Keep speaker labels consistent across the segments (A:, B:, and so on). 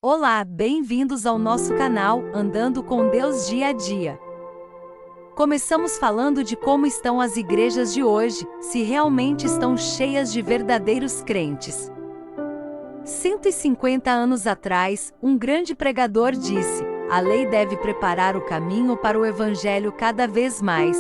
A: Olá, bem-vindos ao nosso canal Andando com Deus Dia a Dia. Começamos falando de como estão as igrejas de hoje, se realmente estão cheias de verdadeiros crentes. 150 anos atrás, um grande pregador disse: a lei deve preparar o caminho para o evangelho cada vez mais.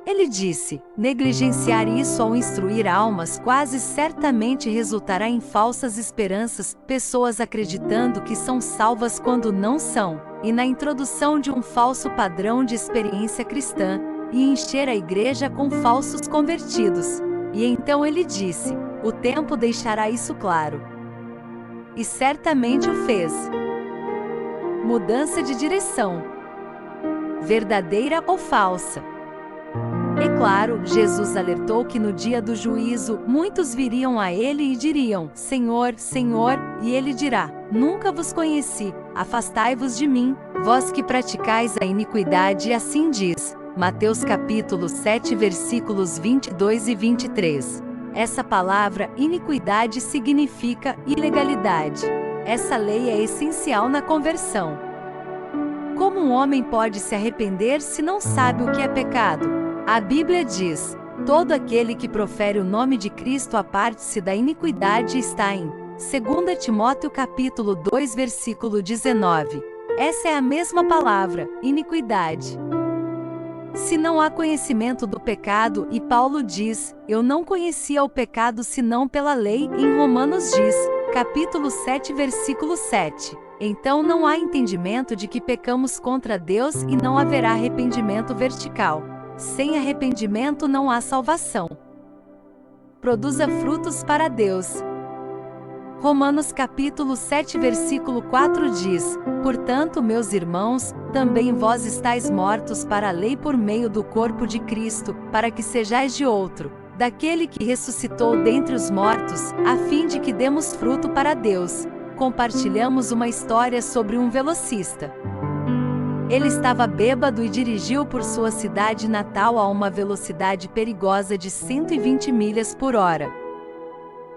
A: Ele disse: negligenciar isso ao instruir almas quase certamente resultará em falsas esperanças, pessoas acreditando que são salvas quando não são, e na introdução de um falso padrão de experiência cristã, e encher a igreja com falsos convertidos. E então ele disse: o tempo deixará isso claro. E certamente o fez. Mudança de direção. Verdadeira ou falsa? É claro, Jesus alertou que no dia do juízo, muitos viriam a ele e diriam: Senhor, Senhor, e ele dirá: nunca vos conheci, afastai-vos de mim, vós que praticais a iniquidade. Assim diz Mateus capítulo 7 versículos 22 e 23. Essa palavra, iniquidade, significa ilegalidade. Essa lei é essencial na conversão. Como um homem pode se arrepender se não sabe o que é pecado? A Bíblia diz: todo aquele que profere o nome de Cristo aparte-se da iniquidade. Está em 2 Timóteo capítulo 2 versículo 19. Essa é a mesma palavra, iniquidade. Se não há conhecimento do pecado, e Paulo diz: eu não conhecia o pecado senão pela lei, em Romanos diz, capítulo 7 versículo 7. Então não há entendimento de que pecamos contra Deus e não haverá arrependimento vertical. Sem arrependimento não há salvação. Produza frutos para Deus. Romanos capítulo 7 versículo 4 diz: portanto, meus irmãos, também vós estáis mortos para a lei por meio do corpo de Cristo, para que sejais de outro, daquele que ressuscitou dentre os mortos, a fim de que demos fruto para Deus. Compartilhamos uma história sobre um velocista. Ele estava bêbado e dirigiu por sua cidade natal a uma velocidade perigosa de 120 milhas por hora.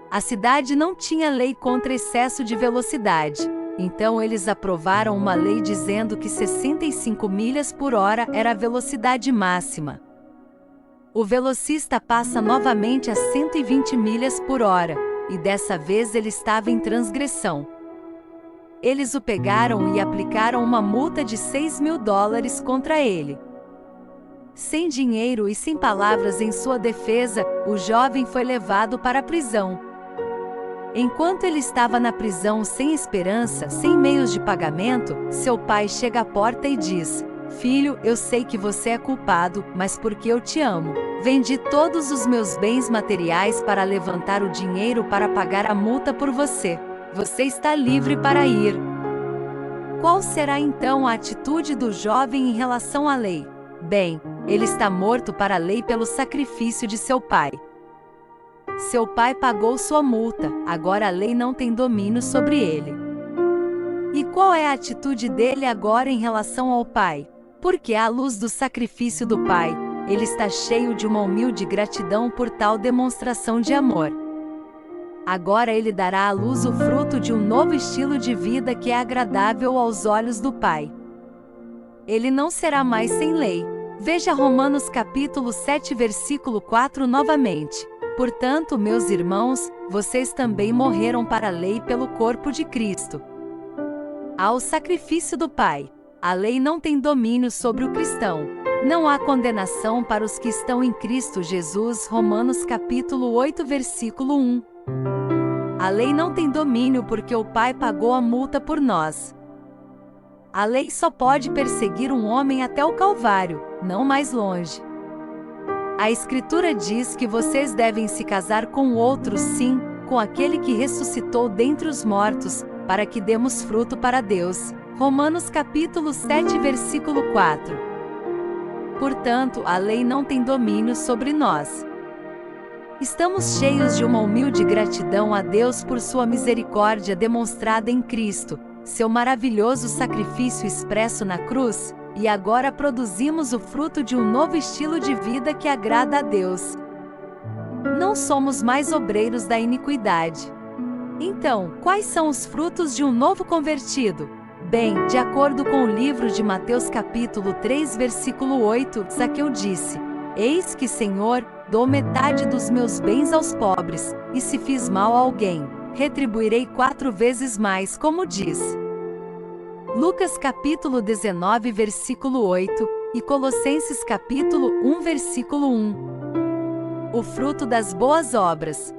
A: A cidade não tinha lei contra excesso de velocidade, então eles aprovaram uma lei dizendo que 65 milhas por hora era a velocidade máxima. O velocista passa novamente a 120 milhas por hora, e dessa vez ele estava em transgressão. Eles o pegaram e aplicaram uma multa de $6.000 contra ele. Sem dinheiro e sem palavras em sua defesa, o jovem foi levado para a prisão. Enquanto ele estava na prisão sem esperança, sem meios de pagamento, seu pai chega à porta e diz: filho, eu sei que você é culpado, mas porque eu te amo, vendi todos os meus bens materiais para levantar o dinheiro para pagar a multa por você. Você está livre para ir. Qual será então a atitude do jovem em relação à lei? Bem, ele está morto para a lei pelo sacrifício de seu pai. Seu pai pagou sua multa, agora a lei não tem domínio sobre ele. E qual é a atitude dele agora em relação ao pai? Porque à luz do sacrifício do pai, ele está cheio de uma humilde gratidão por tal demonstração de amor. Agora ele dará à luz o fruto de um novo estilo de vida que é agradável aos olhos do Pai. Ele não será mais sem lei. Veja Romanos capítulo 7 versículo 4 novamente. Portanto, meus irmãos, vocês também morreram para a lei pelo corpo de Cristo. Há o sacrifício do Pai. A lei não tem domínio sobre o cristão. Não há condenação para os que estão em Cristo Jesus. Romanos capítulo 8 versículo 1. A lei não tem domínio porque o Pai pagou a multa por nós. A lei só pode perseguir um homem até o Calvário, não mais longe. A Escritura diz que vocês devem se casar com outro, sim, com aquele que ressuscitou dentre os mortos, para que demos fruto para Deus. Romanos capítulo 7 versículo 4. Portanto, a lei não tem domínio sobre nós. Estamos cheios de uma humilde gratidão a Deus por sua misericórdia demonstrada em Cristo, seu maravilhoso sacrifício expresso na cruz, e agora produzimos o fruto de um novo estilo de vida que agrada a Deus. Não somos mais obreiros da iniquidade. Então, quais são os frutos de um novo convertido? Bem, de acordo com o livro de Mateus capítulo 3 versículo 8, Zaqueu disse: Eis que, Senhor, dou metade dos meus bens aos pobres, e se fiz mal a alguém, retribuirei 4 vezes mais, como diz Lucas capítulo 19 versículo 8, e Colossenses capítulo 1 versículo 1. O fruto das boas obras.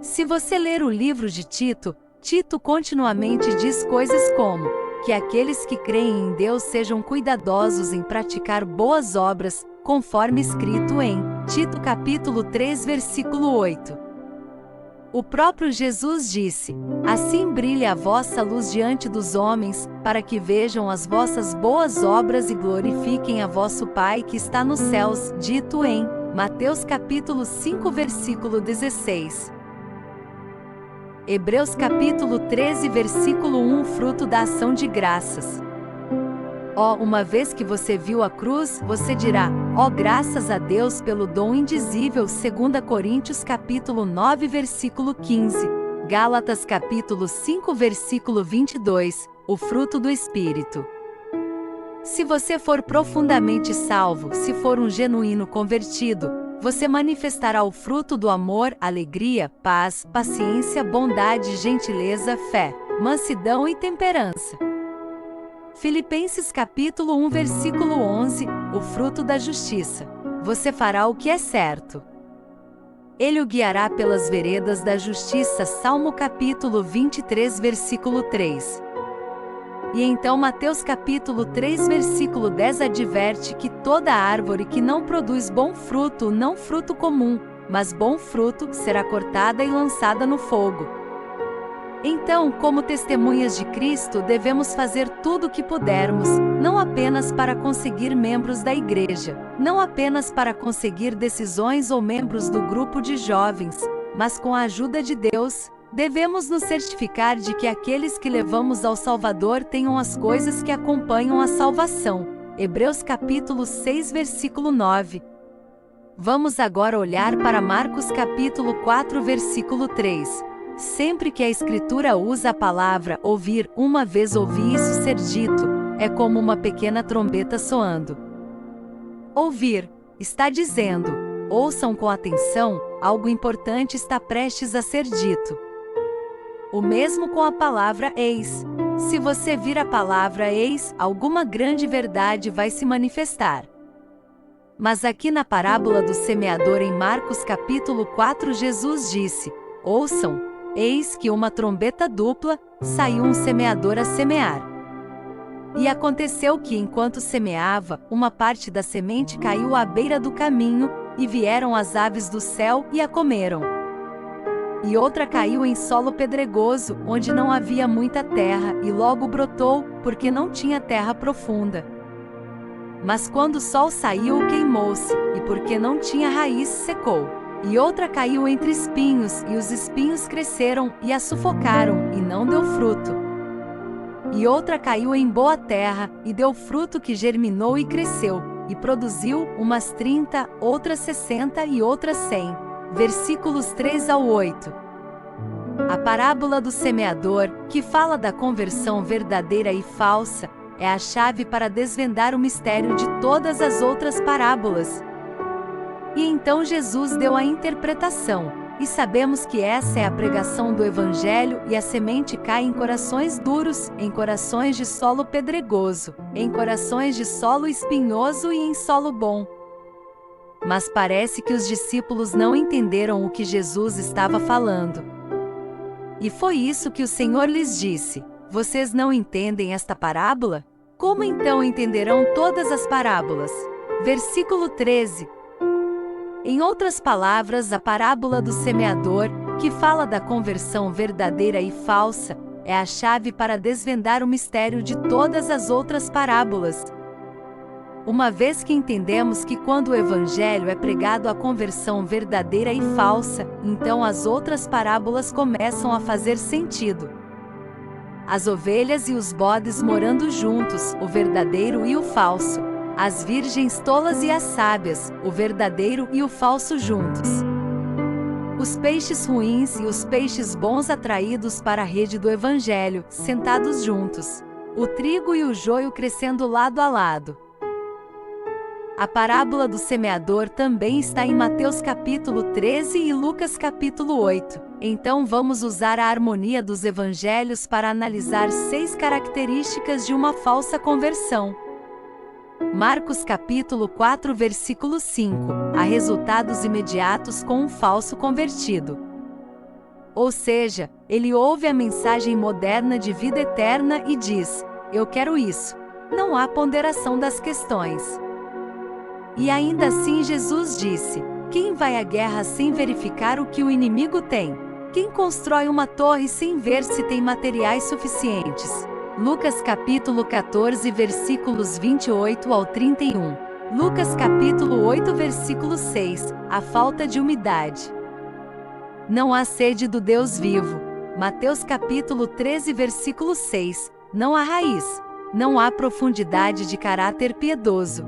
A: Se você ler o livro de Tito, Tito continuamente diz coisas como que aqueles que creem em Deus sejam cuidadosos em praticar boas obras, conforme escrito em Tito capítulo 3 versículo 8. O próprio Jesus disse: Assim brilhe a vossa luz diante dos homens, para que vejam as vossas boas obras e glorifiquem a vosso Pai que está nos céus, dito em Mateus capítulo 5 versículo 16. Hebreus capítulo 13 versículo 1 Fruto da ação de graças. Uma vez que você viu a cruz, você dirá: graças a Deus pelo dom indizível. 2 Coríntios capítulo 9 versículo 15. Gálatas capítulo 5 versículo 22. O fruto do Espírito. Se você for profundamente salvo, se for um genuíno convertido, você manifestará o fruto do amor, alegria, paz, paciência, bondade, gentileza, fé, mansidão e temperança. Filipenses capítulo 1 versículo 11, o fruto da justiça. Você fará o que é certo. Ele o guiará pelas veredas da justiça. Salmo capítulo 23 versículo 3. E então Mateus capítulo 3 versículo 10 adverte que toda árvore que não produz bom fruto, não fruto comum, mas bom fruto, será cortada e lançada no fogo. Então, como testemunhas de Cristo, devemos fazer tudo o que pudermos, não apenas para conseguir membros da igreja, não apenas para conseguir decisões ou membros do grupo de jovens, mas com a ajuda de Deus, devemos nos certificar de que aqueles que levamos ao Salvador tenham as coisas que acompanham a salvação. Hebreus capítulo 6 versículo 9. Vamos agora olhar para Marcos capítulo 4 versículo 3. Sempre que a Escritura usa a palavra ouvir, uma vez ouvi isso ser dito, é como uma pequena trombeta soando. Ouvir está dizendo: ouçam com atenção, algo importante está prestes a ser dito. O mesmo com a palavra eis. Se você vir a palavra eis, alguma grande verdade vai se manifestar. Mas aqui na parábola do semeador em Marcos capítulo 4, Jesus disse: ouçam. Eis que uma trombeta dupla, saiu um semeador a semear. E aconteceu que, enquanto semeava, uma parte da semente caiu à beira do caminho, e vieram as aves do céu e a comeram. E outra caiu em solo pedregoso, onde não havia muita terra, e logo brotou, porque não tinha terra profunda. Mas quando o sol saiu, queimou-se, e porque não tinha raiz, secou. E outra caiu entre espinhos, e os espinhos cresceram, e a sufocaram, e não deu fruto. E outra caiu em boa terra, e deu fruto que germinou e cresceu, e produziu, umas 30, outras 60 e outras 100. Versículos 3 ao 8. A parábola do semeador, que fala da conversão verdadeira e falsa, é a chave para desvendar o mistério de todas as outras parábolas. E então Jesus deu a interpretação, e sabemos que essa é a pregação do Evangelho, e a semente cai em corações duros, em corações de solo pedregoso, em corações de solo espinhoso e em solo bom. Mas parece que os discípulos não entenderam o que Jesus estava falando. E foi isso que o Senhor lhes disse: vocês não entendem esta parábola? Como então entenderão todas as parábolas? Versículo 13. Em outras palavras, a parábola do semeador, que fala da conversão verdadeira e falsa, é a chave para desvendar o mistério de todas as outras parábolas. Uma vez que entendemos que quando o Evangelho é pregado a conversão verdadeira e falsa, então as outras parábolas começam a fazer sentido. As ovelhas e os bodes morando juntos, o verdadeiro e o falso. As virgens tolas e as sábias, o verdadeiro e o falso juntos. O Os peixes ruins e os peixes bons atraídos para a rede do Evangelho, sentados juntos. O trigo e o joio crescendo lado a lado. A parábola do semeador também está em Mateus capítulo 13 e Lucas capítulo 8. Então vamos usar a harmonia dos evangelhos para analisar 6 características de uma falsa conversão. Marcos capítulo 4 versículo 5. Há resultados imediatos com um falso convertido. Ou seja, ele ouve a mensagem moderna de vida eterna e diz: eu quero isso. Não há ponderação das questões. E ainda assim Jesus disse: quem vai à guerra sem verificar o que o inimigo tem? Quem constrói uma torre sem ver se tem materiais suficientes? Lucas capítulo 14 versículos 28 ao 31. Lucas capítulo 8 versículo 6. A falta de umidade. Não há sede do Deus vivo. Mateus capítulo 13 versículo 6. Não há raiz. Não há profundidade de caráter piedoso.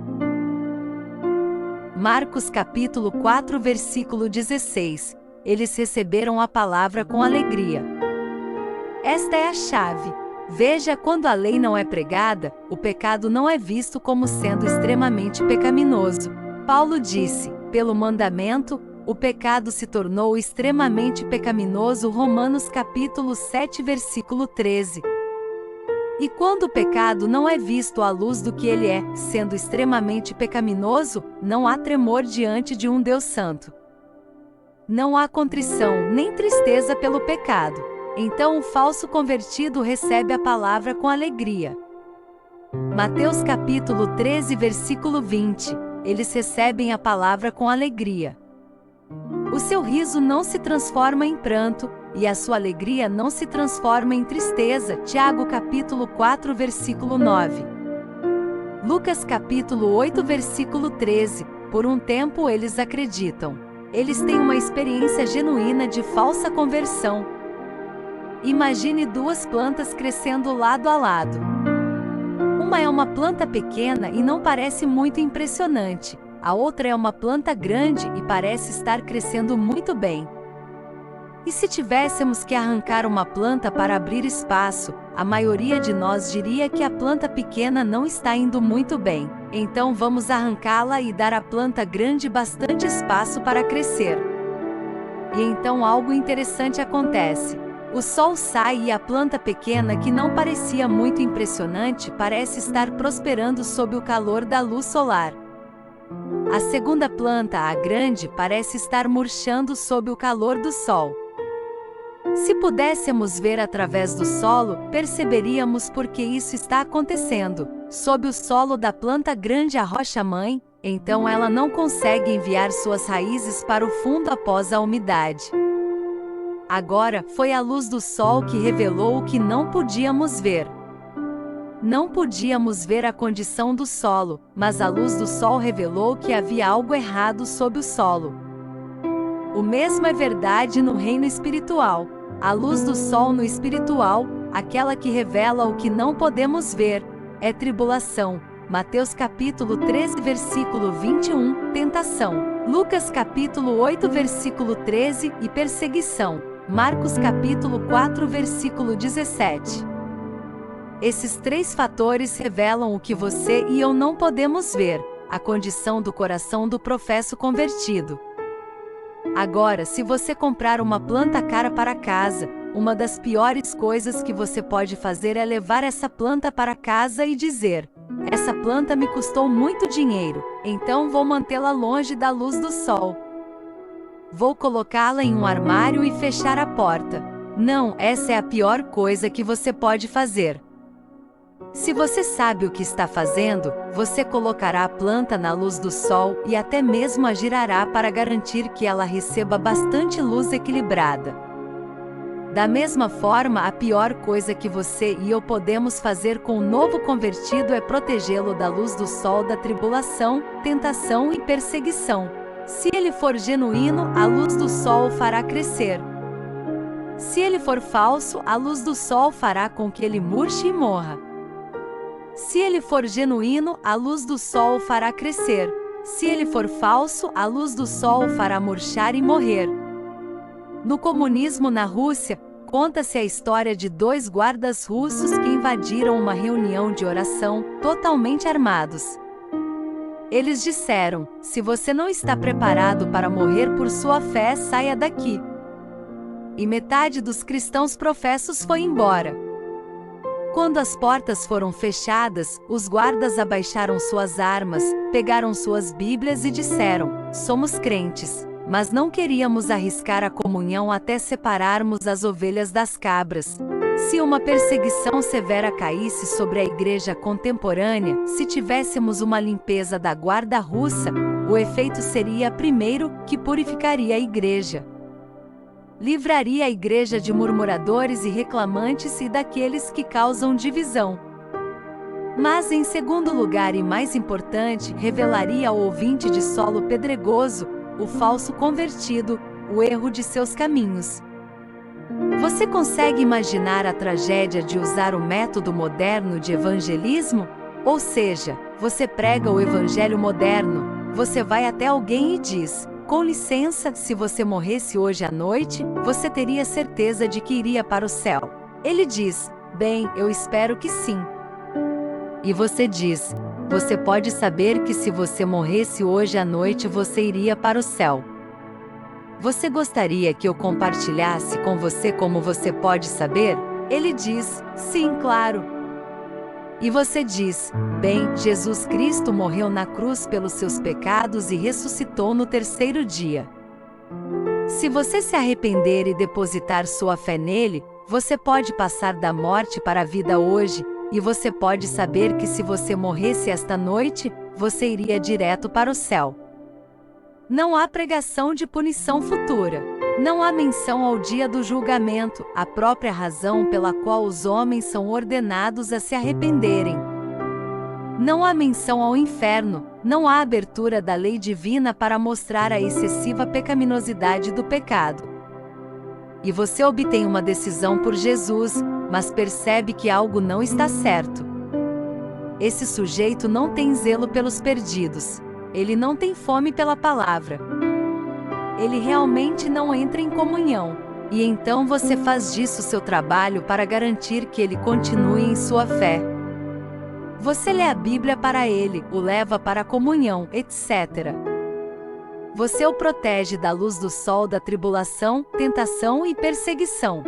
A: Marcos capítulo 4 versículo 16. Eles receberam a palavra com alegria. Esta é a chave. Veja, quando a lei não é pregada, o pecado não é visto como sendo extremamente pecaminoso. Paulo disse: pelo mandamento, o pecado se tornou extremamente pecaminoso. Romanos capítulo 7 versículo 13. E quando o pecado não é visto à luz do que ele é, sendo extremamente pecaminoso, não há tremor diante de um Deus santo. Não há contrição nem tristeza pelo pecado. Então o falso convertido recebe a palavra com alegria. Mateus capítulo 13 versículo 20. Eles recebem a palavra com alegria. O seu riso não se transforma em pranto, e a sua alegria não se transforma em tristeza. Tiago capítulo 4 versículo 9. Lucas capítulo 8 versículo 13. Por um tempo eles acreditam. Eles têm uma experiência genuína de falsa conversão. Imagine 2 plantas crescendo lado a lado. Uma é uma planta pequena e não parece muito impressionante. A outra é uma planta grande e parece estar crescendo muito bem. E se tivéssemos que arrancar uma planta para abrir espaço, a maioria de nós diria que a planta pequena não está indo muito bem. Então vamos arrancá-la e dar à planta grande bastante espaço para crescer. E então algo interessante acontece. O sol sai e a planta pequena, que não parecia muito impressionante, parece estar prosperando sob o calor da luz solar. A segunda planta, a grande, parece estar murchando sob o calor do sol. Se pudéssemos ver através do solo, perceberíamos por que isso está acontecendo. Sob o solo da planta grande, a rocha-mãe, então ela não consegue enviar suas raízes para o fundo após a umidade. Agora, foi a luz do sol que revelou o que não podíamos ver. Não podíamos ver a condição do solo, mas a luz do sol revelou que havia algo errado sob o solo. O mesmo é verdade no reino espiritual. A luz do sol no espiritual, aquela que revela o que não podemos ver, é tribulação. Mateus capítulo 13 versículo 21, tentação. Lucas capítulo 8 versículo 13 e perseguição. Marcos capítulo 4 versículo 17. Esses 3 fatores revelam o que você e eu não podemos ver, a condição do coração do professo convertido. Agora, se você comprar uma planta cara para casa, uma das piores coisas que você pode fazer é levar essa planta para casa e dizer: essa planta me custou muito dinheiro, então vou mantê-la longe da luz do sol. Vou colocá-la em um armário e fechar a porta. Não, essa é a pior coisa que você pode fazer. Se você sabe o que está fazendo, você colocará a planta na luz do sol e até mesmo a girará para garantir que ela receba bastante luz equilibrada. Da mesma forma, a pior coisa que você e eu podemos fazer com o novo convertido é protegê-lo da luz do sol da tribulação, tentação e perseguição. Se ele for genuíno, a luz do sol o fará crescer. Se ele for falso, a luz do sol fará com que ele murche e morra. Se ele for genuíno, a luz do sol o fará crescer. Se ele for falso, a luz do sol o fará murchar e morrer. No comunismo na Rússia, conta-se a história de 2 guardas russos que invadiram uma reunião de oração, totalmente armados. Eles disseram: se você não está preparado para morrer por sua fé, saia daqui. E metade dos cristãos professos foi embora. Quando as portas foram fechadas, os guardas abaixaram suas armas, pegaram suas Bíblias e disseram: somos crentes, mas não queríamos arriscar a comunhão até separarmos as ovelhas das cabras. Se uma perseguição severa caísse sobre a igreja contemporânea, se tivéssemos uma limpeza da guarda russa, o efeito seria, primeiro, que purificaria a igreja. Livraria a igreja de murmuradores e reclamantes e daqueles que causam divisão. Mas, em segundo lugar e mais importante, revelaria ao ouvinte de solo pedregoso, o falso convertido, o erro de seus caminhos. Você consegue imaginar a tragédia de usar o método moderno de evangelismo? Ou seja, você prega o evangelho moderno, você vai até alguém e diz: com licença, se você morresse hoje à noite, você teria certeza de que iria para o céu. Ele diz: bem, eu espero que sim. E você diz: você pode saber que se você morresse hoje à noite você iria para o céu. Você gostaria que eu compartilhasse com você como você pode saber? Ele diz: sim, claro. E você diz: bem, Jesus Cristo morreu na cruz pelos seus pecados e ressuscitou no 3º dia. Se você se arrepender e depositar sua fé nele, você pode passar da morte para a vida hoje, e você pode saber que se você morresse esta noite, você iria direto para o céu. Não há pregação de punição futura. Não há menção ao dia do julgamento, a própria razão pela qual os homens são ordenados a se arrependerem. Não há menção ao inferno, não há abertura da lei divina para mostrar a excessiva pecaminosidade do pecado. E você obtém uma decisão por Jesus, mas percebe que algo não está certo. Esse sujeito não tem zelo pelos perdidos. Ele não tem fome pela palavra. Ele realmente não entra em comunhão. E então você faz disso seu trabalho para garantir que ele continue em sua fé. Você lê a Bíblia para ele, o leva para a comunhão, etc. Você o protege da luz do sol da tribulação, tentação e perseguição.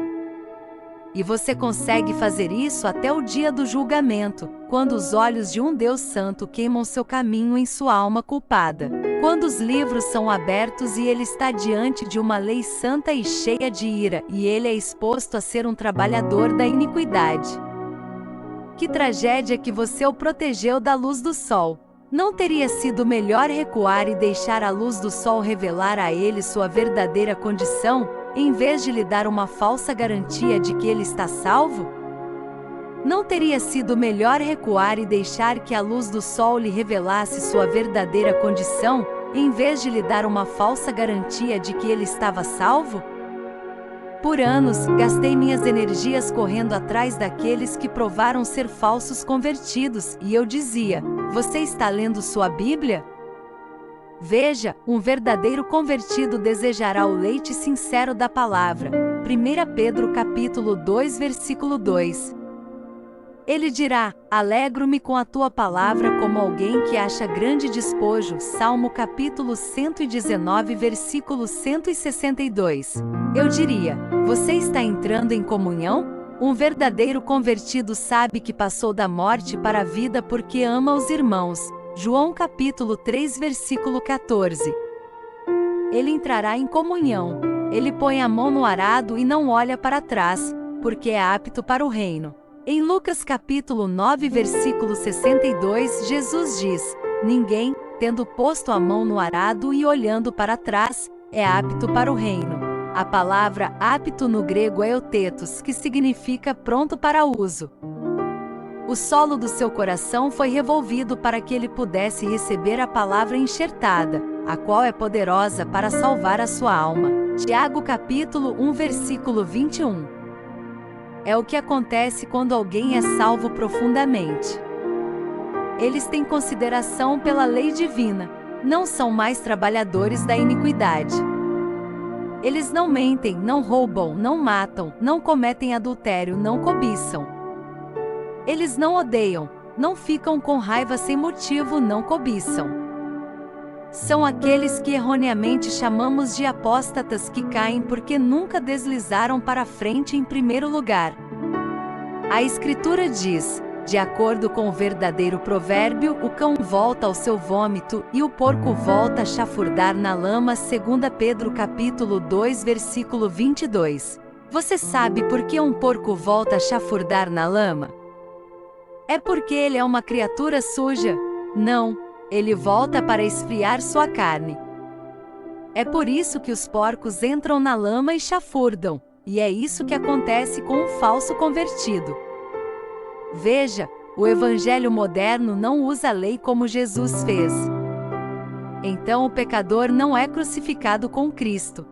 A: E você consegue fazer isso até o dia do julgamento, quando os olhos de um Deus Santo queimam seu caminho em sua alma culpada. Quando os livros são abertos e ele está diante de uma lei santa e cheia de ira, e ele é exposto a ser um trabalhador da iniquidade. Que tragédia que você o protegeu da luz do sol! Não teria sido melhor recuar e deixar a luz do sol revelar a ele sua verdadeira condição, em vez de lhe dar uma falsa garantia de que ele está salvo? Não teria sido melhor recuar e deixar que a luz do sol lhe revelasse sua verdadeira condição, em vez de lhe dar uma falsa garantia de que ele estava salvo? Por anos, gastei minhas energias correndo atrás daqueles que provaram ser falsos convertidos, e eu dizia: você está lendo sua Bíblia? Veja, um verdadeiro convertido desejará o leite sincero da palavra. 1 Pedro capítulo 2 versículo 2. Ele dirá: alegro-me com a tua palavra como alguém que acha grande despojo. Salmo capítulo 119 versículo 162. Eu diria: você está entrando em comunhão? Um verdadeiro convertido sabe que passou da morte para a vida porque ama os irmãos. João capítulo 3 versículo 14. Ele entrará em comunhão. Ele põe a mão no arado e não olha para trás, porque é apto para o reino. Em Lucas capítulo 9 versículo 62, Jesus diz: ninguém, tendo posto a mão no arado e olhando para trás, é apto para o reino. A palavra apto no grego é eutetos, que significa pronto para uso. O solo do seu coração foi revolvido para que ele pudesse receber a palavra enxertada, a qual é poderosa para salvar a sua alma. Tiago capítulo 1 versículo 21. É o que acontece quando alguém é salvo profundamente. Eles têm consideração pela lei divina, não são mais trabalhadores da iniquidade. Eles não mentem, não roubam, não matam, não cometem adultério, não cobiçam. Eles não odeiam, não ficam com raiva sem motivo, não cobiçam. São aqueles que erroneamente chamamos de apóstatas que caem porque nunca deslizaram para a frente em primeiro lugar. A Escritura diz: de acordo com o verdadeiro provérbio, o cão volta ao seu vômito e o porco volta a chafurdar na lama, 2 Pedro capítulo 2, versículo 22. Você sabe por que um porco volta a chafurdar na lama? É porque ele é uma criatura suja? Não, ele volta para esfriar sua carne. É por isso que os porcos entram na lama e chafurdam, e é isso que acontece com um falso convertido. Veja, o evangelho moderno não usa a lei como Jesus fez. Então o pecador não é crucificado com Cristo.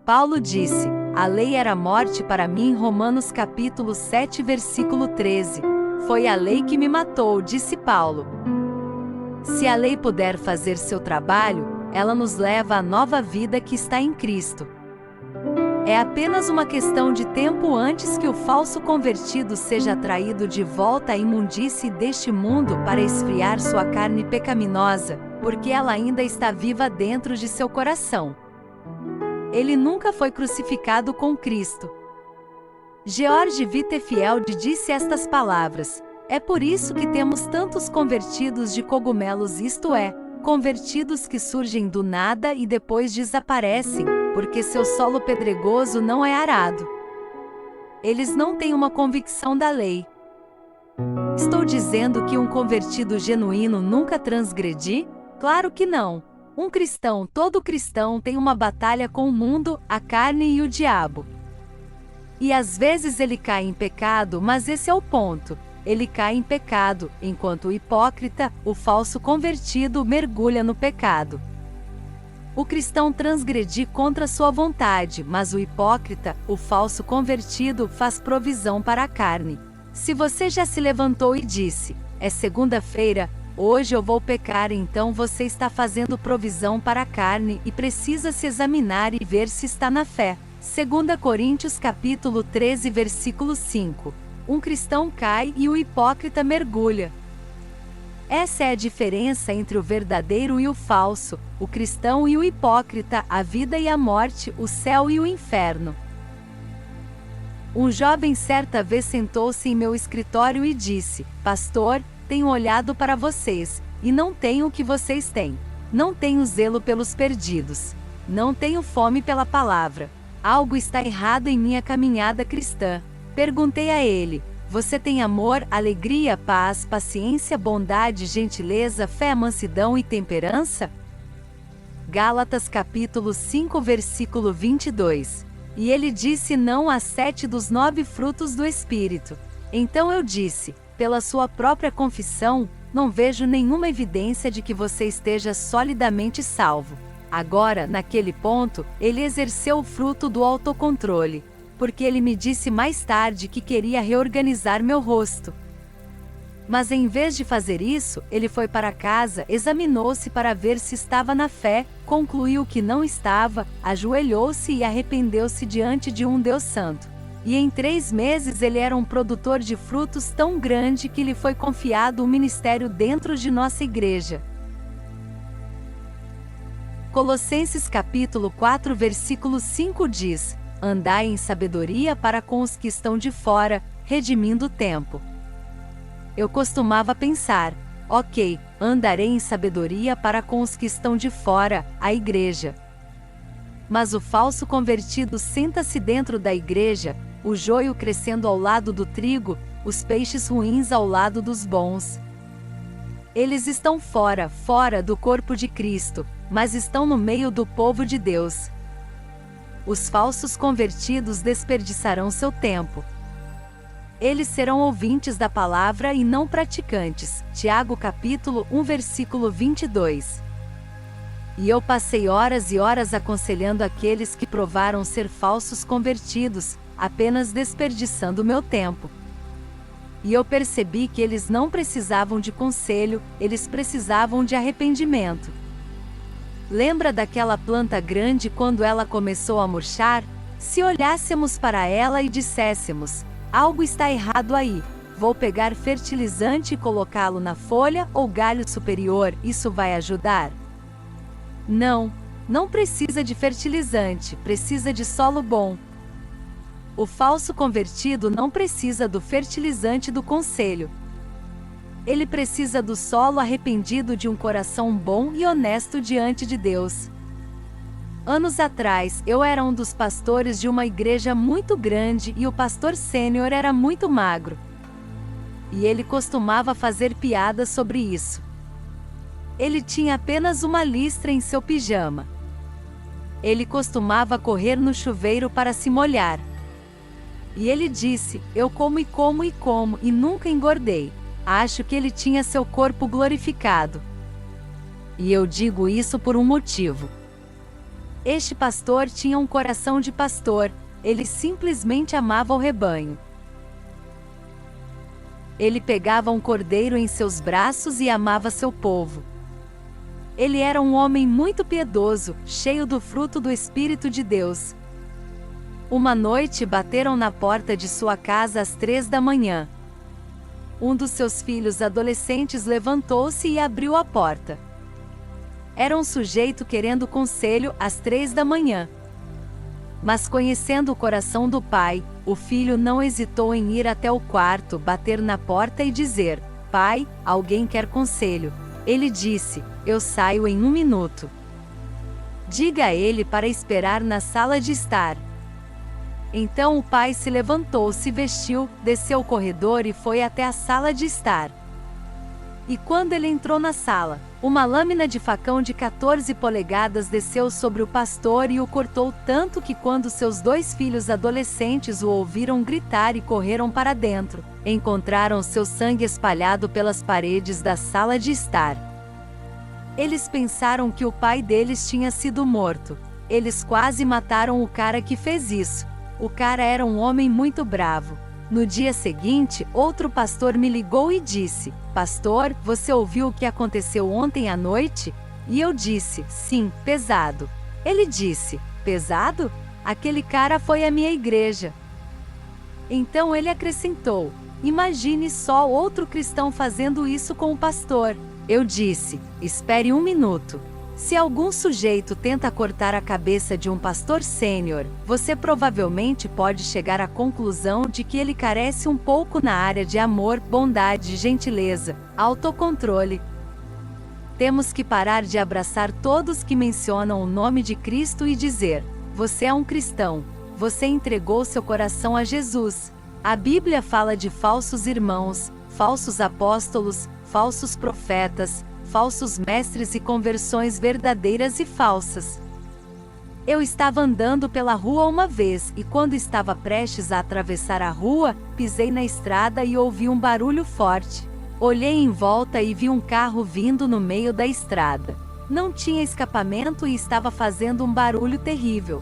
A: Paulo disse: a lei era morte para mim, Romanos capítulo 7, versículo 13. Foi a lei que me matou, disse Paulo. Se a lei puder fazer seu trabalho, ela nos leva à nova vida que está em Cristo. É apenas uma questão de tempo antes que o falso convertido seja atraído de volta à imundície deste mundo para esfriar sua carne pecaminosa, porque ela ainda está viva dentro de seu coração. Ele nunca foi crucificado com Cristo. George Whitefield disse estas palavras: é por isso que temos tantos convertidos de cogumelos, isto é, convertidos que surgem do nada e depois desaparecem, porque seu solo pedregoso não é arado. Eles não têm uma convicção da lei. Estou dizendo que um convertido genuíno nunca transgredi? Claro que não. Todo cristão tem uma batalha com o mundo, a carne e o diabo. E às vezes ele cai em pecado, mas esse é o ponto. Ele cai em pecado, enquanto o hipócrita, o falso convertido, mergulha no pecado. O cristão transgride contra sua vontade, mas o hipócrita, o falso convertido, faz provisão para a carne. Se você já se levantou e disse: é segunda-feira, hoje eu vou pecar, então você está fazendo provisão para a carne e precisa se examinar e ver se está na fé. 2 Coríntios capítulo 13, versículo 5. Um cristão cai e o hipócrita mergulha. Essa é a diferença entre o verdadeiro e o falso, o cristão e o hipócrita, a vida e a morte, o céu e o inferno. Um jovem certa vez sentou-se em meu escritório e disse: pastor, tenho olhado para vocês, e não tenho o que vocês têm. Não tenho zelo pelos perdidos. Não tenho fome pela palavra. Algo está errado em minha caminhada cristã. Perguntei a ele: você tem amor, alegria, paz, paciência, bondade, gentileza, fé, mansidão e temperança? Gálatas capítulo 5, versículo 22. E ele disse não a 7 dos 9 frutos do Espírito. Então eu disse: pela sua própria confissão, não vejo nenhuma evidência de que você esteja solidamente salvo. Agora, naquele ponto, ele exerceu o fruto do autocontrole, porque ele me disse mais tarde que queria reorganizar meu rosto. Mas em vez de fazer isso, ele foi para casa, examinou-se para ver se estava na fé, concluiu que não estava, ajoelhou-se e arrependeu-se diante de um Deus santo. E em 3 meses ele era um produtor de frutos tão grande que lhe foi confiado um ministério dentro de nossa igreja. Colossenses capítulo 4, versículo 5 diz: andai em sabedoria para com os que estão de fora, redimindo o tempo. Eu costumava pensar: ok, andarei em sabedoria para com os que estão de fora, a igreja. Mas o falso convertido senta-se dentro da igreja, o joio crescendo ao lado do trigo, os peixes ruins ao lado dos bons. Eles estão fora do corpo de Cristo, mas estão no meio do povo de Deus. Os falsos convertidos desperdiçarão seu tempo. Eles serão ouvintes da palavra e não praticantes. Tiago capítulo 1, versículo 22. E eu passei horas e horas aconselhando aqueles que provaram ser falsos convertidos, apenas desperdiçando meu tempo. E eu percebi que eles não precisavam de conselho, eles precisavam de arrependimento. Lembra daquela planta grande quando ela começou a murchar? Se olhássemos para ela e disséssemos: algo está errado aí, vou pegar fertilizante e colocá-lo na folha ou galho superior, isso vai ajudar? Não, não precisa de fertilizante, precisa de solo bom. O falso convertido não precisa do fertilizante do conselho. Ele precisa do solo arrependido de um coração bom e honesto diante de Deus. Anos atrás, eu era um dos pastores de uma igreja muito grande e o pastor sênior era muito magro. E ele costumava fazer piadas sobre isso. Ele tinha apenas uma listra em seu pijama. Ele costumava correr no chuveiro para se molhar. E ele disse: eu como e como e como e nunca engordei. Acho que ele tinha seu corpo glorificado. E eu digo isso por um motivo. Este pastor tinha um coração de pastor, ele simplesmente amava o rebanho. Ele pegava um cordeiro em seus braços e amava seu povo. Ele era um homem muito piedoso, cheio do fruto do Espírito de Deus. Uma noite bateram na porta de sua casa às 3 da manhã. Um dos seus filhos adolescentes levantou-se e abriu a porta. Era um sujeito querendo conselho às 3 da manhã. Mas conhecendo o coração do pai, o filho não hesitou em ir até o quarto, bater na porta e dizer: pai, alguém quer conselho. Ele disse: eu saio em 1 minuto. Diga a ele para esperar na sala de estar. Então o pai se levantou, se vestiu, desceu o corredor e foi até a sala de estar. E quando ele entrou na sala, uma lâmina de facão de 14 polegadas desceu sobre o pastor e o cortou tanto que quando seus 2 filhos adolescentes o ouviram gritar e correram para dentro, encontraram seu sangue espalhado pelas paredes da sala de estar. Eles pensaram que o pai deles tinha sido morto. Eles quase mataram o cara que fez isso. O cara era um homem muito bravo. No dia seguinte, outro pastor me ligou e disse: pastor, você ouviu o que aconteceu ontem à noite? E eu disse: sim, pesado. Ele disse: pesado? Aquele cara foi à minha igreja. Então ele acrescentou: imagine só outro cristão fazendo isso com o pastor. Eu disse: espere 1 minuto. Se algum sujeito tenta cortar a cabeça de um pastor sênior, você provavelmente pode chegar à conclusão de que ele carece um pouco na área de amor, bondade, gentileza, autocontrole. Temos que parar de abraçar todos que mencionam o nome de Cristo e dizer: você é um cristão, você entregou seu coração a Jesus. A Bíblia fala de falsos irmãos, falsos apóstolos, falsos profetas, falsos mestres e conversões verdadeiras e falsas. Eu estava andando pela rua uma vez e quando estava prestes a atravessar a rua, pisei na estrada e ouvi um barulho forte. Olhei em volta e vi um carro vindo no meio da estrada. Não tinha escapamento e estava fazendo um barulho terrível.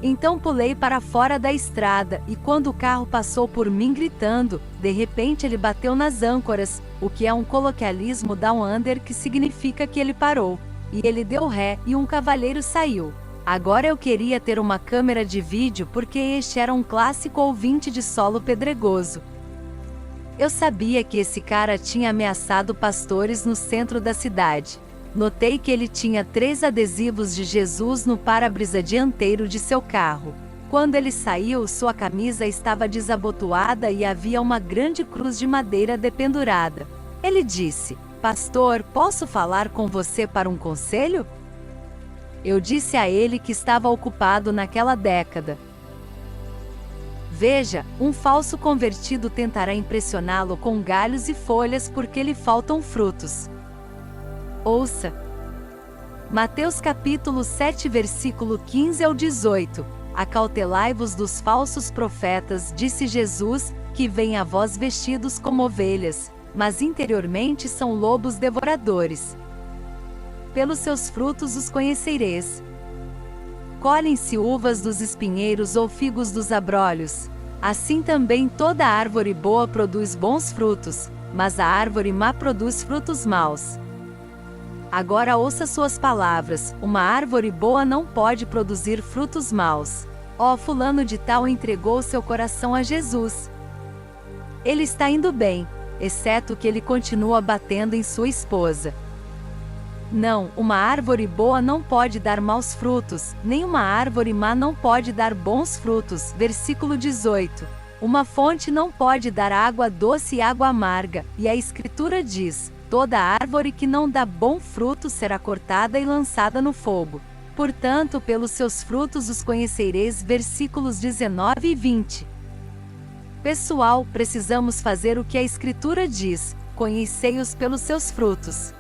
A: Então pulei para fora da estrada, e quando o carro passou por mim gritando, de repente ele bateu nas âncoras, o que é um coloquialismo down under que significa que ele parou. E ele deu ré, e um cavalheiro saiu. Agora eu queria ter uma câmera de vídeo porque este era um clássico ouvinte de solo pedregoso. Eu sabia que esse cara tinha ameaçado pastores no centro da cidade. Notei que ele tinha 3 adesivos de Jesus no para-brisa dianteiro de seu carro. Quando ele saiu, sua camisa estava desabotoada e havia uma grande cruz de madeira dependurada. Ele disse: pastor, posso falar com você para um conselho? Eu disse a ele que estava ocupado naquela década. Veja, um falso convertido tentará impressioná-lo com galhos e folhas porque lhe faltam frutos. Ouça. Mateus capítulo 7 versículo 15 ao 18. Acautelai-vos dos falsos profetas, disse Jesus, que vêm a vós vestidos como ovelhas, mas interiormente são lobos devoradores. Pelos seus frutos os conhecereis. Colhem-se uvas dos espinheiros ou figos dos abrolhos. Assim também toda árvore boa produz bons frutos, mas a árvore má produz frutos maus. Agora ouça suas palavras: uma árvore boa não pode produzir frutos maus. Ó, fulano de tal entregou seu coração a Jesus. Ele está indo bem, exceto que ele continua batendo em sua esposa. Não, uma árvore boa não pode dar maus frutos, nem uma árvore má não pode dar bons frutos. Versículo 18. Uma fonte não pode dar água doce e água amarga, e a Escritura diz: toda árvore que não dá bom fruto será cortada e lançada no fogo. Portanto, pelos seus frutos os conhecereis. Versículos 19 e 20. Pessoal, precisamos fazer o que a Escritura diz: conhecei-os pelos seus frutos.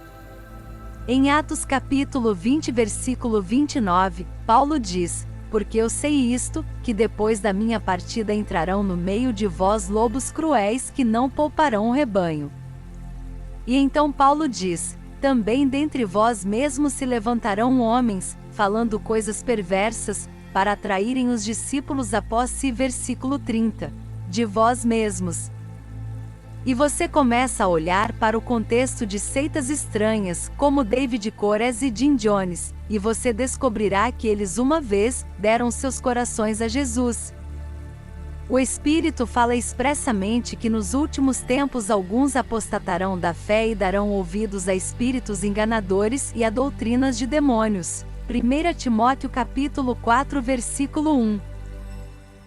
A: Em Atos capítulo 20, versículo 29, Paulo diz: porque eu sei isto, que depois da minha partida entrarão no meio de vós lobos cruéis que não pouparão o rebanho. E então Paulo diz: também dentre vós mesmos se levantarão homens, falando coisas perversas, para atraírem os discípulos após si. Versículo 30. De vós mesmos. E você começa a olhar para o contexto de seitas estranhas, como David Koresh e Jim Jones, e você descobrirá que eles uma vez deram seus corações a Jesus. O Espírito fala expressamente que nos últimos tempos alguns apostatarão da fé e darão ouvidos a espíritos enganadores e a doutrinas de demônios. 1 Timóteo capítulo 4, versículo 1.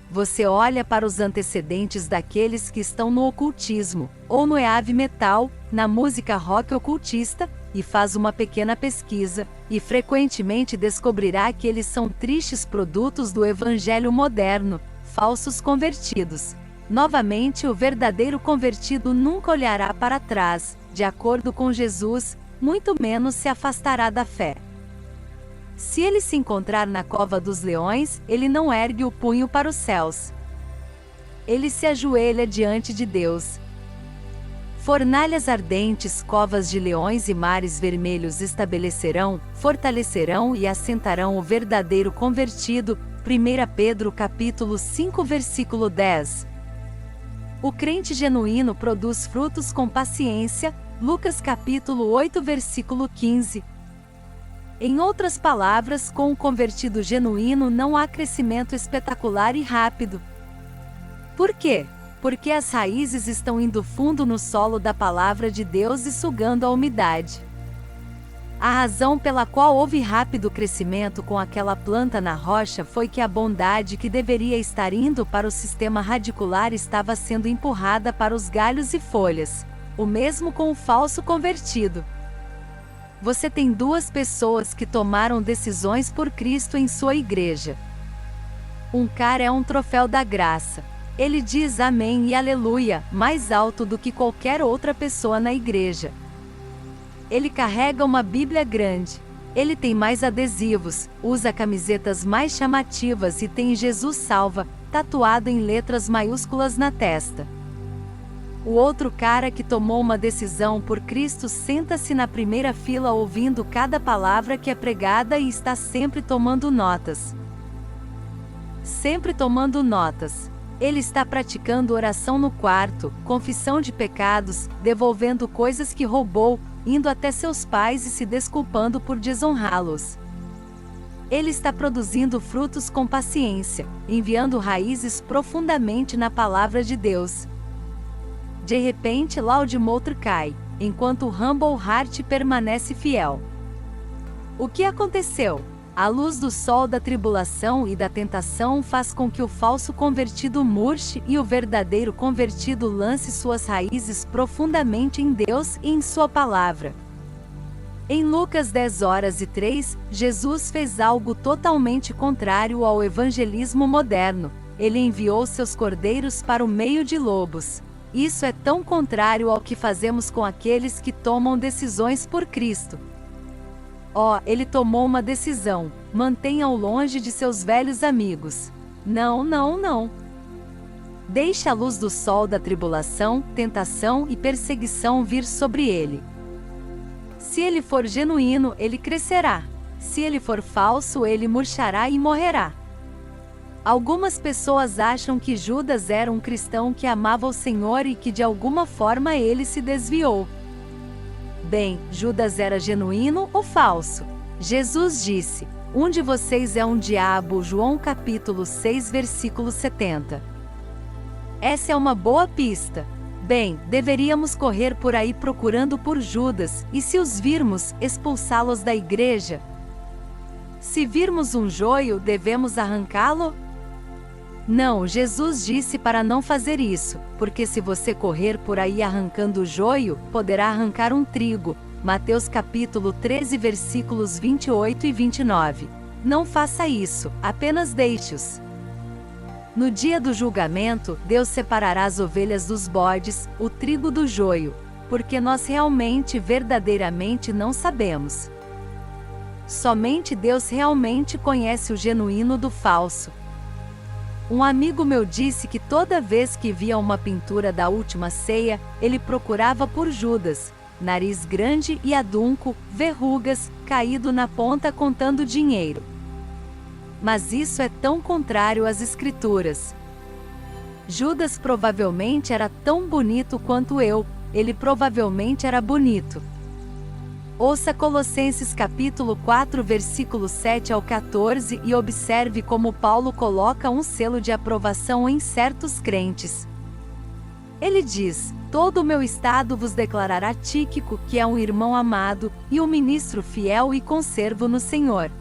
A: Você olha para os antecedentes daqueles que estão no ocultismo, ou no heavy metal, na música rock ocultista, e faz uma pequena pesquisa, e frequentemente descobrirá que eles são tristes produtos do evangelho moderno, falsos convertidos. Novamente, o verdadeiro convertido nunca olhará para trás, de acordo com Jesus, muito menos se afastará da fé. Se ele se encontrar na cova dos leões, ele não ergue o punho para os céus. Ele se ajoelha diante de Deus. Fornalhas ardentes, covas de leões e mares vermelhos estabelecerão, fortalecerão e assentarão o verdadeiro convertido. 1 Pedro capítulo 5, versículo 10. O crente genuíno produz frutos com paciência. Lucas capítulo 8, versículo 15. Em outras palavras, com o convertido genuíno não há crescimento espetacular e rápido. Por quê? Porque as raízes estão indo fundo no solo da palavra de Deus e sugando a umidade. A razão pela qual houve rápido crescimento com aquela planta na rocha foi que a bondade que deveria estar indo para o sistema radicular estava sendo empurrada para os galhos e folhas. O mesmo com o falso convertido. Você tem duas pessoas que tomaram decisões por Cristo em sua igreja. Um cara é um troféu da graça. Ele diz amém e aleluia, mais alto do que qualquer outra pessoa na igreja. Ele carrega uma Bíblia grande. Ele tem mais adesivos, usa camisetas mais chamativas e tem Jesus salva, tatuado em letras maiúsculas na testa. O outro cara que tomou uma decisão por Cristo senta-se na primeira fila ouvindo cada palavra que é pregada e está sempre tomando notas. Sempre tomando notas. Ele está praticando oração no quarto, confissão de pecados, devolvendo coisas que roubou, indo até seus pais e se desculpando por desonrá-los. Ele está produzindo frutos com paciência, enviando raízes profundamente na palavra de Deus. De repente Loudmouth cai, enquanto o Humble Heart permanece fiel. O que aconteceu? A luz do sol da tribulação e da tentação faz com que o falso convertido murche e o verdadeiro convertido lance suas raízes profundamente em Deus e em sua palavra. Em Lucas 10:03, Jesus fez algo totalmente contrário ao evangelismo moderno. Ele enviou seus cordeiros para o meio de lobos. Isso é tão contrário ao que fazemos com aqueles que tomam decisões por Cristo. Ele tomou uma decisão: mantenha-o longe de seus velhos amigos. Não, não, não. Deixe a luz do sol da tribulação, tentação e perseguição vir sobre ele. Se ele for genuíno, ele crescerá. Se ele for falso, ele murchará e morrerá. Algumas pessoas acham que Judas era um cristão que amava o Senhor e que de alguma forma ele se desviou. Bem, Judas era genuíno ou falso? Jesus disse: um de vocês é um diabo. João capítulo 6 versículo 70. Essa é uma boa pista. Bem, deveríamos correr por aí procurando por Judas, e se os virmos, expulsá-los da igreja? Se virmos um joio, devemos arrancá-lo? Não, Jesus disse para não fazer isso, porque se você correr por aí arrancando o joio, poderá arrancar um trigo. Mateus capítulo 13 versículos 28 e 29. Não faça isso, apenas deixe-os. No dia do julgamento, Deus separará as ovelhas dos bodes, o trigo do joio, porque nós realmente, verdadeiramente não sabemos. Somente Deus realmente conhece o genuíno do falso. Um amigo meu disse que toda vez que via uma pintura da Última Ceia, ele procurava por Judas, nariz grande e adunco, verrugas, caído na ponta contando dinheiro. Mas isso é tão contrário às Escrituras. Judas provavelmente era tão bonito quanto eu, ele provavelmente era bonito. Ouça Colossenses capítulo 4 versículo 7 ao 14 e observe como Paulo coloca um selo de aprovação em certos crentes. Ele diz: todo o meu estado vos declarará Tíquico, que é um irmão amado, e um ministro fiel e conservo no Senhor.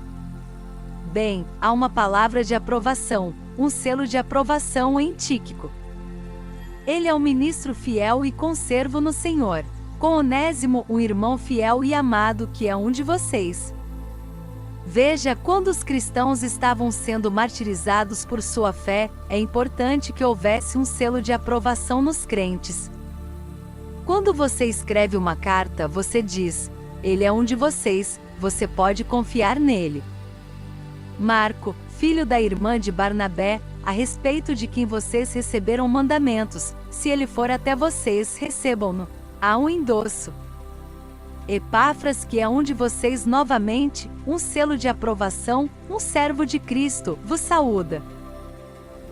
A: Bem, há uma palavra de aprovação, um selo de aprovação em Tíquico. Ele é um ministro fiel e conservo no Senhor. Com Onésimo, um irmão fiel e amado que é um de vocês. Veja, quando os cristãos estavam sendo martirizados por sua fé, é importante que houvesse um selo de aprovação nos crentes. Quando você escreve uma carta, você diz: ele é um de vocês, você pode confiar nele. Marco, filho da irmã de Barnabé, a respeito de quem vocês receberam mandamentos, se ele for até vocês, recebam-no. Há um endosso. Epáfras, que é um de vocês novamente, um selo de aprovação, um servo de Cristo, vos saúda.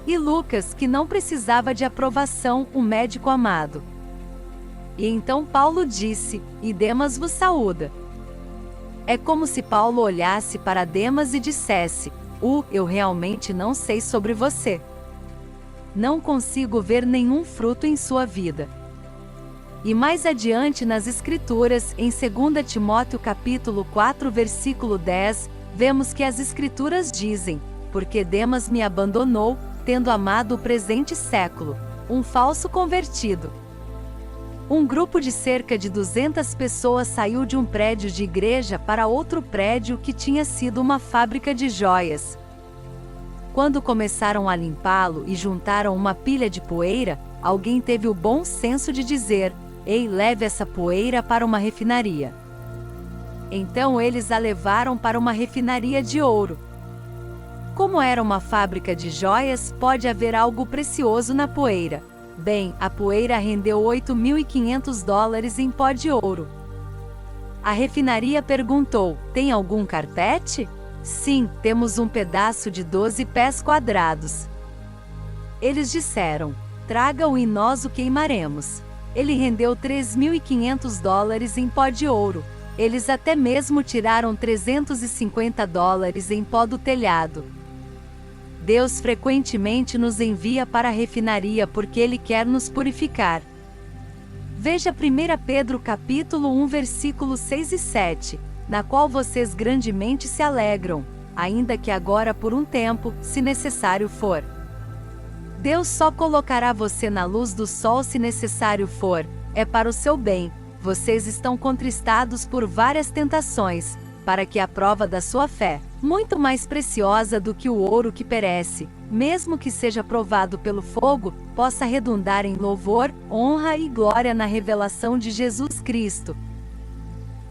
A: E Lucas, que não precisava de aprovação, um médico amado. E então Paulo disse: e Demas vos saúda. É como se Paulo olhasse para Demas e dissesse: eu realmente não sei sobre você. Não consigo ver nenhum fruto em sua vida. E mais adiante nas Escrituras, em 2 Timóteo capítulo 4 versículo 10, vemos que as Escrituras dizem: porque Demas me abandonou, tendo amado o presente século, um falso convertido. Um grupo de cerca de 200 pessoas saiu de um prédio de igreja para outro prédio que tinha sido uma fábrica de joias. Quando começaram a limpá-lo e juntaram uma pilha de poeira, alguém teve o bom senso de dizer: ei, leve essa poeira para uma refinaria. Então eles a levaram para uma refinaria de ouro. Como era uma fábrica de joias, pode haver algo precioso na poeira. Bem, a poeira rendeu $8.500 em pó de ouro. A refinaria perguntou: tem algum carpete? Sim, temos um pedaço de 12 pés quadrados. Eles disseram: traga-o e nós o queimaremos. Ele rendeu $3.500 em pó de ouro. Eles até mesmo tiraram $350 em pó do telhado. Deus frequentemente nos envia para a refinaria porque Ele quer nos purificar. Veja 1 Pedro capítulo 1 versículos 6 e 7, na qual vocês grandemente se alegram, ainda que agora por um tempo, se necessário for. Deus só colocará você na luz do sol se necessário for, é para o seu bem. Vocês estão contristados por várias tentações, para que a prova da sua fé, muito mais preciosa do que o ouro que perece, mesmo que seja provado pelo fogo, possa redundar em louvor, honra e glória na revelação de Jesus Cristo.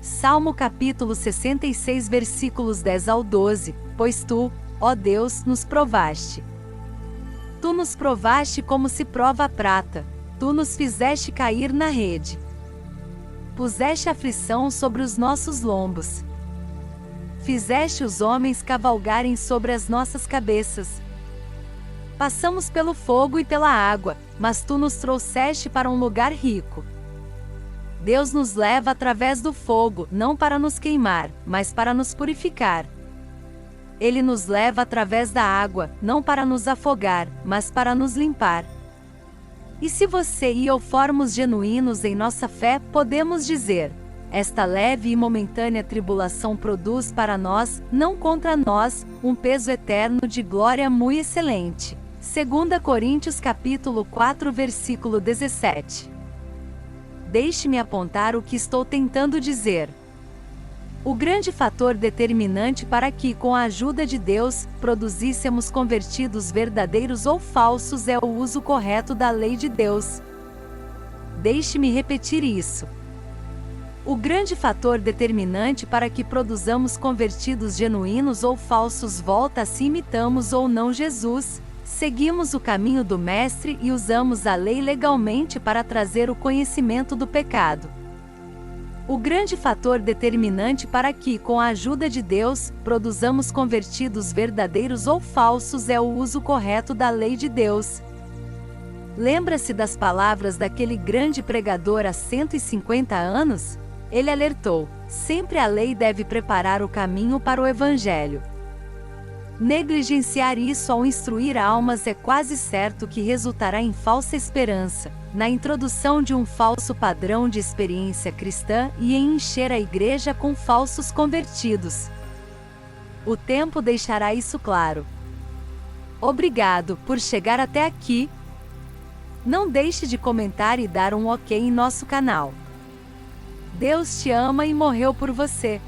A: Salmo capítulo 66 versículos 10 ao 12, pois tu, ó Deus, nos provaste. Tu nos provaste como se prova a prata, tu nos fizeste cair na rede. Puseste aflição sobre os nossos lombos. Fizeste os homens cavalgarem sobre as nossas cabeças. Passamos pelo fogo e pela água, mas tu nos trouxeste para um lugar rico. Deus nos leva através do fogo, não para nos queimar, mas para nos purificar. Ele nos leva através da água, não para nos afogar, mas para nos limpar. E se você e eu formos genuínos em nossa fé, podemos dizer: esta leve e momentânea tribulação produz para nós, não contra nós, um peso eterno de glória muito excelente. 2 Coríntios capítulo 4 versículo 17. Deixe-me apontar o que estou tentando dizer. O grande fator determinante para que, com a ajuda de Deus, produzíssemos convertidos verdadeiros ou falsos é o uso correto da lei de Deus. Deixe-me repetir isso. O grande fator determinante para que produzamos convertidos genuínos ou falsos volta a se imitamos ou não Jesus, seguimos o caminho do Mestre e usamos a lei legalmente para trazer o conhecimento do pecado. O grande fator determinante para que, com a ajuda de Deus, produzamos convertidos verdadeiros ou falsos é o uso correto da lei de Deus. Lembra-se das palavras daquele grande pregador há 150 anos? Ele alertou: sempre a lei deve preparar o caminho para o Evangelho. Negligenciar isso ao instruir almas é quase certo que resultará em falsa esperança, na introdução de um falso padrão de experiência cristã e em encher a igreja com falsos convertidos. O tempo deixará isso claro. Obrigado por chegar até aqui. Não deixe de comentar e dar um OK em nosso canal. Deus te ama e morreu por você.